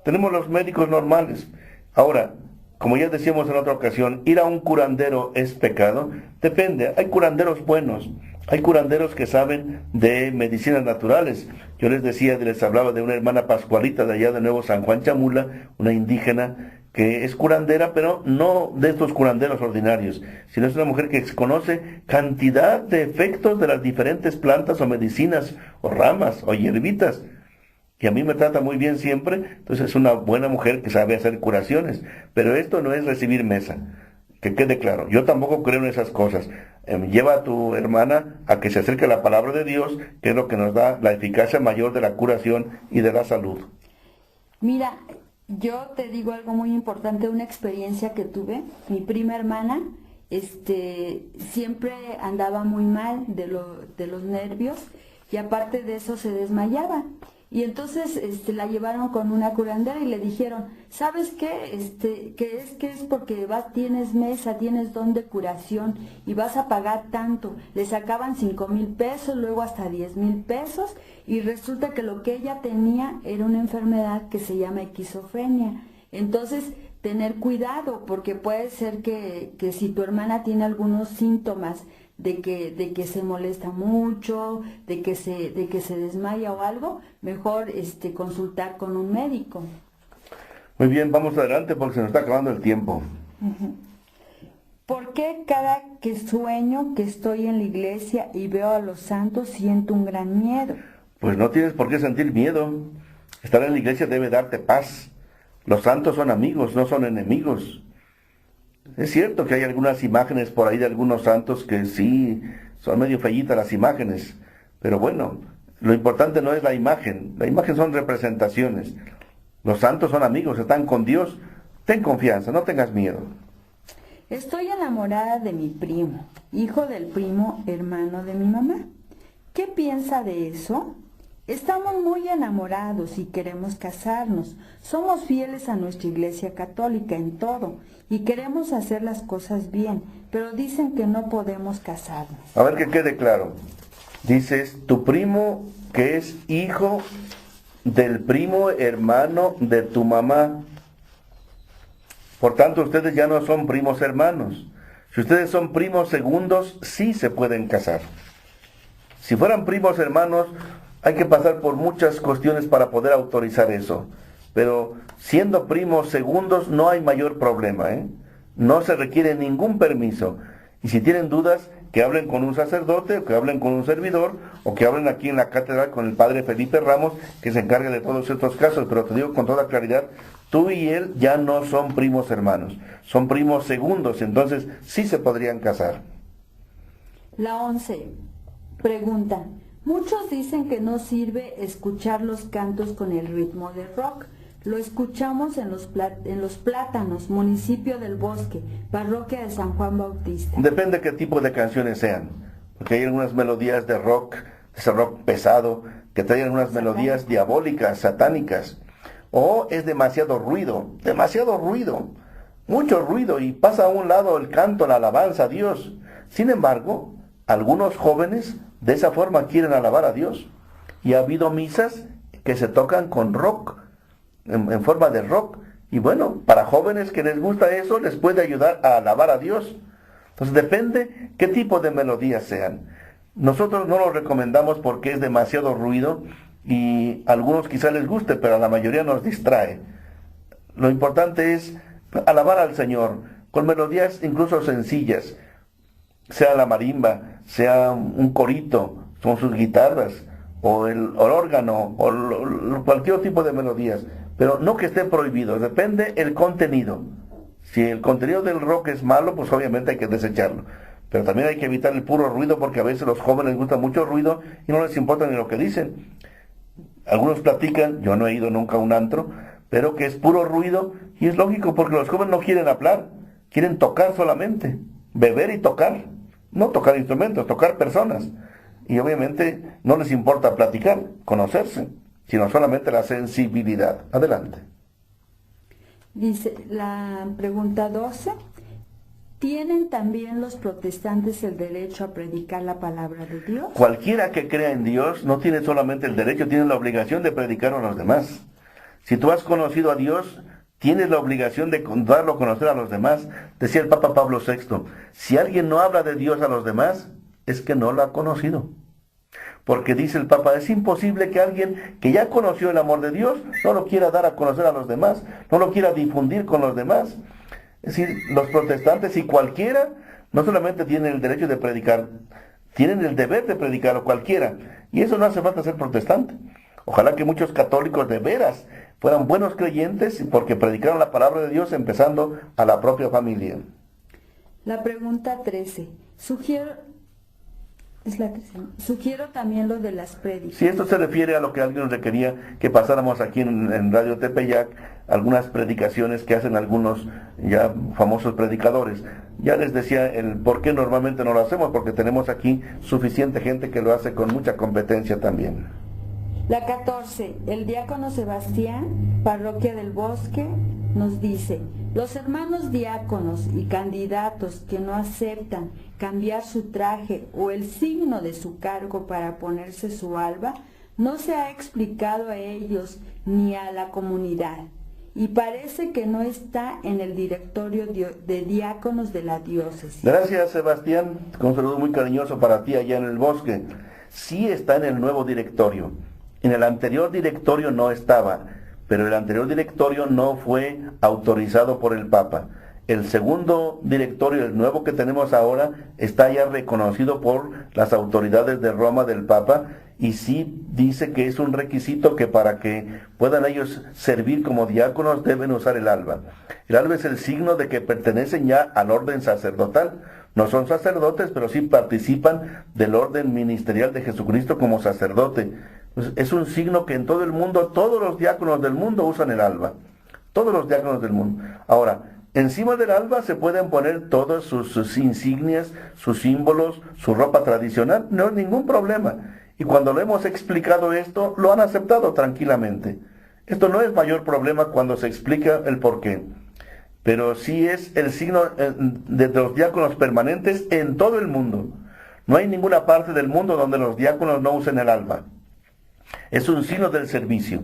Tenemos los médicos normales. Ahora, como ya decíamos en otra ocasión, ir a un curandero es pecado. Depende, hay curanderos buenos, hay curanderos que saben de medicinas naturales. Yo les hablaba de una hermana Pascualita de allá de Nuevo San Juan Chamula, una indígena que es curandera, pero no de estos curanderos ordinarios, sino es una mujer que conoce cantidad de efectos de las diferentes plantas o medicinas o ramas o hierbitas. Y a mí me trata muy bien siempre, entonces es una buena mujer que sabe hacer curaciones. Pero esto no es recibir mesa, que quede claro. Yo tampoco creo en esas cosas. Lleva a tu hermana a que se acerque a la palabra de Dios, que es lo que nos da la eficacia mayor de la curación y de la salud.
Mira, yo te digo algo muy importante, una experiencia que tuve. Mi prima hermana siempre andaba muy mal de los nervios y aparte de eso se desmayaba. Y entonces la llevaron con una curandera y le dijeron, ¿sabes qué? Que es porque tienes mesa, tienes don de curación y vas a pagar tanto. Le sacaban 5,000 pesos, luego hasta 10,000 pesos, y resulta que lo que ella tenía era una enfermedad que se llama esquizofrenia. Entonces, tener cuidado, porque puede ser que si tu hermana tiene algunos síntomas de que se molesta mucho, de que se desmaya o algo, mejor consultar con un médico.
Muy bien, vamos adelante porque se nos está acabando el tiempo.
¿Por qué cada que sueño que estoy en la iglesia y veo a los santos siento un gran miedo?
Pues no tienes por qué sentir miedo. Estar en la iglesia debe darte paz. Los santos son amigos, no son enemigos. Es cierto que hay algunas imágenes por ahí de algunos santos que sí, son medio feyitas las imágenes, pero bueno, lo importante no es la imagen son representaciones. Los santos son amigos, están con Dios. Ten confianza, no tengas miedo.
Estoy enamorada de mi primo, hijo del primo hermano de mi mamá. ¿Qué piensa de eso? Estamos muy enamorados y queremos casarnos. Somos fieles a nuestra iglesia católica en todo y queremos hacer las cosas bien, pero dicen que no podemos casarnos.
A ver que quede claro. Dices, tu primo que es hijo del primo hermano de tu mamá. Por tanto, ustedes ya no son primos hermanos. Si ustedes son primos segundos, sí se pueden casar. Si fueran primos hermanos, hay que pasar por muchas cuestiones para poder autorizar eso. Pero siendo primos segundos no hay mayor problema, ¿eh? No se requiere ningún permiso. Y si tienen dudas, que hablen con un sacerdote, o que hablen con un servidor, o que hablen aquí en la catedral con el padre Felipe Ramos, que se encarga de todos estos casos. Pero te digo con toda claridad, tú y él ya no son primos hermanos, son primos segundos, entonces sí se podrían casar.
La 11. Pregunta. Muchos dicen que no sirve escuchar los cantos con el ritmo de rock. Lo escuchamos en los Plátanos, municipio del Bosque, parroquia de San Juan Bautista.
Depende qué tipo de canciones sean, porque hay algunas melodías de rock, ese rock pesado, que traen unas melodías diabólicas, satánicas. O es demasiado ruido, mucho ruido, y pasa a un lado el canto, la alabanza a Dios. Sin embargo, algunos jóvenes de esa forma quieren alabar a Dios. Y ha habido misas que se tocan con rock, en forma de rock. Y bueno, para jóvenes que les gusta eso, les puede ayudar a alabar a Dios. Entonces depende qué tipo de melodías sean. Nosotros no lo recomendamos porque es demasiado ruido y a algunos quizá les guste, pero a la mayoría nos distrae. Lo importante es alabar al Señor con melodías incluso sencillas, sea la marimba, sea un corito con sus guitarras, o el órgano, o cualquier tipo de melodías, pero no que esté prohibido, depende el contenido. Si el contenido del rock es malo, pues obviamente hay que desecharlo. Pero también hay que evitar el puro ruido, porque a veces a los jóvenes les gusta mucho ruido y no les importa ni lo que dicen. Algunos platican, yo no he ido nunca a un antro, pero que es puro ruido, y es lógico porque los jóvenes no quieren hablar, quieren tocar solamente, beber y tocar, no tocar instrumentos, tocar personas. Y obviamente no les importa platicar, conocerse, sino solamente la sensibilidad. Adelante.
Dice la pregunta 12. ¿Tienen también los protestantes el derecho a predicar la palabra de Dios?
Cualquiera que crea en Dios no tiene solamente el derecho, tiene la obligación de predicar a los demás. Si tú has conocido a Dios, tienes la obligación de darlo a conocer a los demás. Decía el Papa Pablo VI, si alguien no habla de Dios a los demás, es que no lo ha conocido. Porque dice el Papa, es imposible que alguien que ya conoció el amor de Dios no lo quiera dar a conocer a los demás, no lo quiera difundir con los demás. Es decir, los protestantes y cualquiera no solamente tienen el derecho de predicar, tienen el deber de predicar, o cualquiera. Y eso no hace falta ser protestante. Ojalá que muchos católicos de veras fueran buenos creyentes porque predicaron la palabra de Dios empezando a la propia familia.
La pregunta 13. Sugiero también lo de las prédicas.
Si esto se refiere a lo que alguien nos requería que pasáramos aquí en Radio Tepeyac, algunas predicaciones que hacen algunos ya famosos predicadores. Ya les decía el por qué normalmente no lo hacemos, porque tenemos aquí suficiente gente que lo hace con mucha competencia también.
La 14, el diácono Sebastián, parroquia del Bosque, nos dice: los hermanos diáconos y candidatos que no aceptan cambiar su traje o el signo de su cargo para ponerse su alba, no se ha explicado a ellos ni a la comunidad, y parece que no está en el directorio de diáconos de la diócesis.
Gracias, Sebastián, con un saludo muy cariñoso para ti allá en el Bosque. Sí está en el nuevo directorio. En el anterior directorio no estaba, pero el anterior directorio no fue autorizado por el Papa. El segundo directorio, el nuevo que tenemos ahora, está ya reconocido por las autoridades de Roma del Papa, y sí dice que es un requisito que para que puedan ellos servir como diáconos deben usar el alba. El alba es el signo de que pertenecen ya al orden sacerdotal. No son sacerdotes, pero sí participan del orden ministerial de Jesucristo como sacerdote. Es un signo que en todo el mundo, todos los diáconos del mundo usan el alba. Todos los diáconos del mundo. Ahora, encima del alba se pueden poner todas sus insignias, sus símbolos, su ropa tradicional. No hay ningún problema. Y cuando le hemos explicado esto, lo han aceptado tranquilamente. Esto no es mayor problema cuando se explica el porqué. Pero sí es el signo de los diáconos permanentes en todo el mundo. No hay ninguna parte del mundo donde los diáconos no usen el alba. Es un signo del servicio.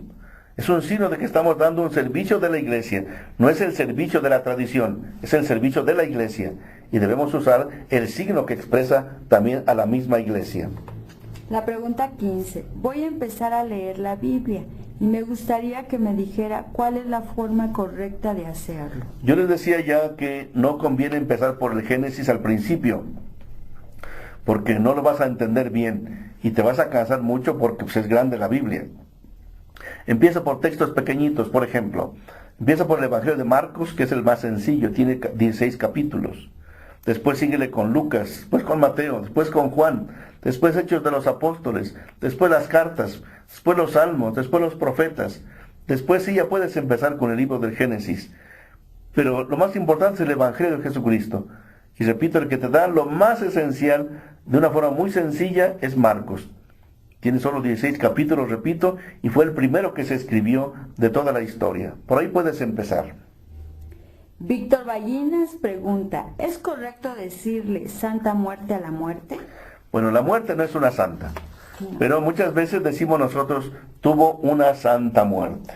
Es un signo de que estamos dando un servicio de la iglesia. No es el servicio de la tradición, es el servicio de la iglesia. Y debemos usar el signo que expresa también a la misma iglesia.
La pregunta 15. Voy a empezar a leer la Biblia y me gustaría que me dijera cuál es la forma correcta de hacerlo.
Yo les decía ya que no conviene empezar por el Génesis al principio, porque no lo vas a entender bien y te vas a cansar mucho porque pues, es grande la Biblia. Empieza por textos pequeñitos, por ejemplo. Empieza por el Evangelio de Marcos, que es el más sencillo, tiene 16 capítulos. Después síguele con Lucas, después con Mateo, después con Juan, después Hechos de los Apóstoles, después las cartas, después los Salmos, después los profetas. Después sí ya puedes empezar con el libro del Génesis. Pero lo más importante es el Evangelio de Jesucristo. Y repito, el que te da lo más esencial, de una forma muy sencilla, es Marcos. Tiene solo 16 capítulos, repito, y fue el primero que se escribió de toda la historia. Por ahí puedes empezar.
Víctor Ballinas pregunta: ¿es correcto decirle Santa Muerte a la muerte?
Bueno, la muerte no es una santa, pero muchas veces decimos nosotros, tuvo una santa muerte.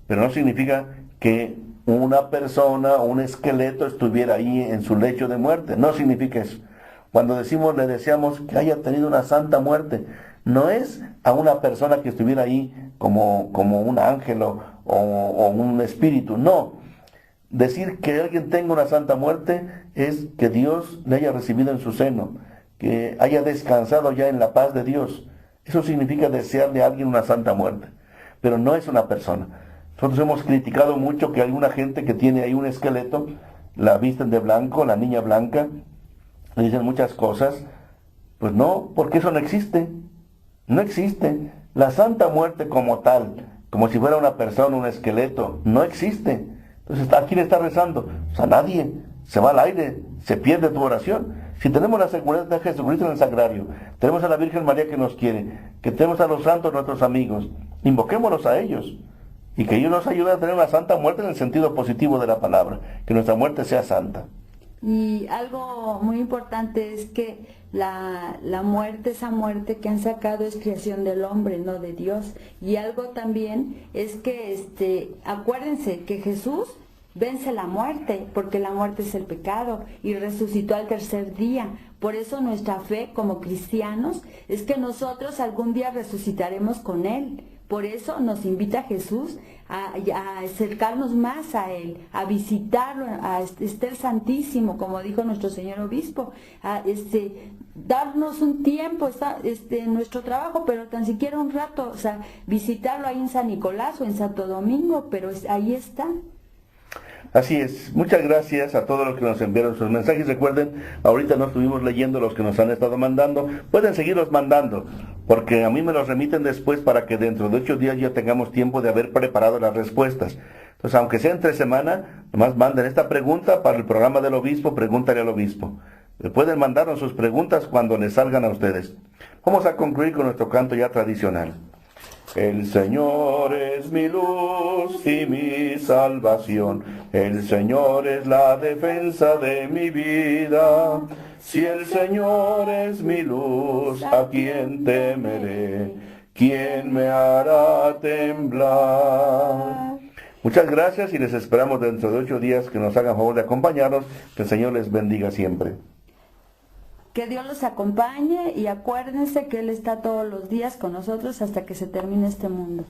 Pero no significa que una persona o un esqueleto estuviera ahí en su lecho de muerte. No significa eso. Cuando decimos, le deseamos que haya tenido una santa muerte, no es a una persona que estuviera ahí como un ángel o un espíritu, no. Decir que alguien tenga una santa muerte es que Dios le haya recibido en su seno, que haya descansado ya en la paz de Dios. Eso significa desearle a alguien una santa muerte, pero no es una persona. Nosotros hemos criticado mucho que hay una gente que tiene ahí un esqueleto, la visten de blanco, la niña blanca, le dicen muchas cosas. Pues no, porque eso no existe. No existe. La santa muerte como tal, como si fuera una persona, un esqueleto, no existe. Entonces, ¿a quién está rezando? Pues a nadie. Se va al aire, se pierde tu oración. Si tenemos la seguridad de Jesucristo en el sagrario, tenemos a la Virgen María que nos quiere, que tenemos a los santos nuestros amigos, invoquémoslos a ellos. Y que ellos nos ayuden a tener una santa muerte en el sentido positivo de la palabra. Que nuestra muerte sea santa.
Y algo muy importante es que la muerte, esa muerte que han sacado es creación del hombre, no de Dios. Y algo también es que acuérdense que Jesús vence la muerte, porque la muerte es el pecado, y resucitó al tercer día. Por eso nuestra fe como cristianos es que nosotros algún día resucitaremos con Él. Por eso nos invita Jesús a acercarnos más a Él, a visitarlo, a estar santísimo, como dijo nuestro señor obispo, a darnos un tiempo en nuestro trabajo, pero tan siquiera un rato, visitarlo ahí en San Nicolás o en Santo Domingo, pero ahí está.
Así es. Muchas gracias a todos los que nos enviaron sus mensajes. Recuerden, ahorita no estuvimos leyendo los que nos han estado mandando. Pueden seguirlos mandando, porque a mí me los remiten después para que dentro de 8 días ya tengamos tiempo de haber preparado las respuestas. Entonces, aunque sea entre semana, nomás manden esta pregunta para el programa del obispo, pregúntale al obispo. Pueden mandarnos sus preguntas cuando les salgan a ustedes. Vamos a concluir con nuestro canto ya tradicional. El Señor es mi luz y mi salvación. El Señor es la defensa de mi vida. Si el Señor es mi luz, ¿a quién temeré? ¿Quién me hará temblar? Muchas gracias y les esperamos dentro de 8 días que nos hagan favor de acompañarnos. Que el Señor les bendiga siempre.
Que Dios los acompañe y acuérdense que Él está todos los días con nosotros hasta que se termine este mundo.